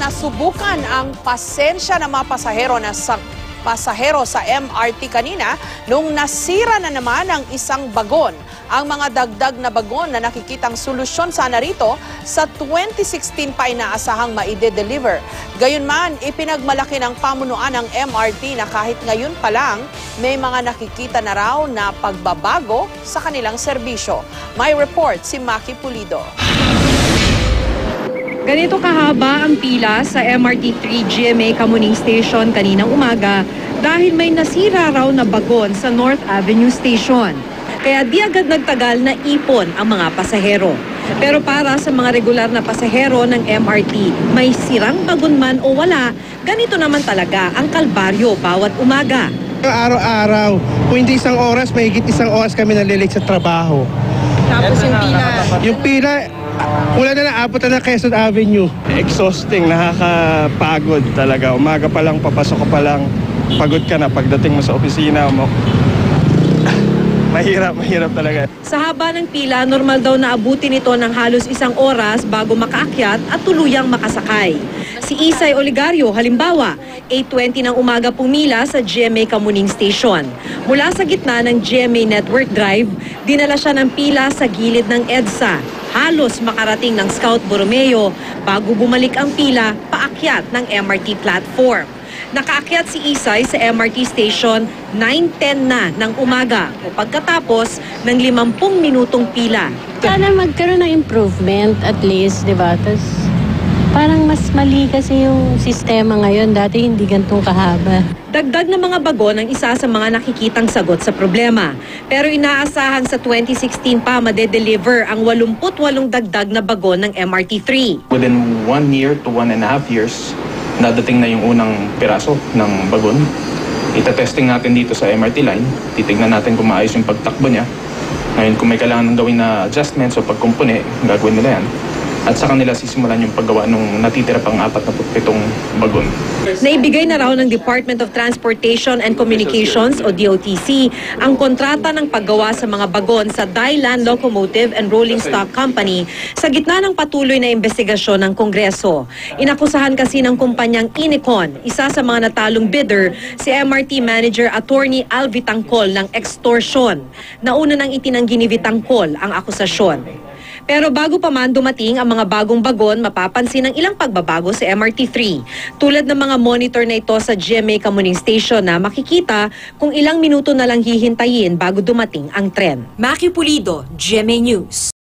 nasubukan ang pasensya ng mga pasahero sa MRT kanina nung nasira na naman ang isang bagon. Ang mga dagdag na bagon na nakikitang solusyon sana rito sa 2016 pa inaasahang maide-deliver. Gayunman, ipinagmalaki ng pamunuan ng MRT na kahit ngayon pa lang may mga nakikita na raw na pagbabago sa kanilang serbisyo. May report si Maki Pulido. Ganito kahaba ang pila sa MRT3 GMA Kamuning Station kaninang umaga dahil may nasira raw na bagon sa North Avenue Station. Kaya di agad nagtagal na ipon ang mga pasahero. Pero para sa mga regular na pasahero ng MRT, may sirang bagon man o wala, ganito naman talaga ang kalbaryo bawat umaga. Araw-araw, kung hindi isang oras, may higit isang oras kami nalilate sa trabaho. Tapos Yung pila, wala na naabot na Quezon Avenue. Exhausting, nakakapagod talaga. Umaga pa lang, papasok ka pa lang, pagod ka na pagdating mo sa opisina mo. Mahirap talaga. Sa haba ng pila, normal daw na abutin ito ng halos isang oras bago makaakyat at tuluyang makasakay. Si Isay Oligario, halimbawa, 8:20 ng umaga pumila sa GMA Kamuning Station. Mula sa gitna ng GMA Network Drive, dinala siya ng pila sa gilid ng EDSA. Halos makarating ng Scout Borromeo bago bumalik ang pila paakyat ng MRT platform. Nakaakyat si Isay sa MRT station 9:10 na ng umaga o pagkatapos ng 50 minutong pila. Sana magkaroon ng improvement at least, di ba? Tapos parang mas mali kasi yung sistema ngayon. Dati hindi gantong kahaba. Dagdag na mga bagon ang isa sa mga nakikitang sagot sa problema. Pero inaasahan sa 2016 pa madedeliver ang 88 dagdag na bagon ng MRT3. Within 1 year to 1.5 years, nadating na yung unang piraso ng bagon. Itatesting natin dito sa MRT line. Titignan natin kung maayos yung pagtakbo niya. Ngayon, kung may kailangan ng gawin na adjustments o pagkumpune, gagawin nila yan. At sa kanila sisimulan yung paggawa ng natitira pang 47 bagon. Naibigay na raw ng Department of Transportation and Communications o DOTC ang kontrata ng paggawa sa mga bagon sa Dailan Locomotive and Rolling Stock Company sa gitna ng patuloy na investigasyon ng Kongreso. Inakusahan kasi ng kumpanyang Inicon, isa sa mga natalong bidder, si MRT Manager Attorney Alvi Tangcol ng extortion. Nauna nang itinanggi ni Vitangcol ang akusasyon. Pero bago pa man dumating ang mga bagong bagon, mapapansin ang ilang pagbabago sa MRT3. Tulad ng mga monitor na ito sa GMA Kamuning Station na makikita kung ilang minuto na lang hihintayin bago dumating ang tren. Maki Pulido, GMA News.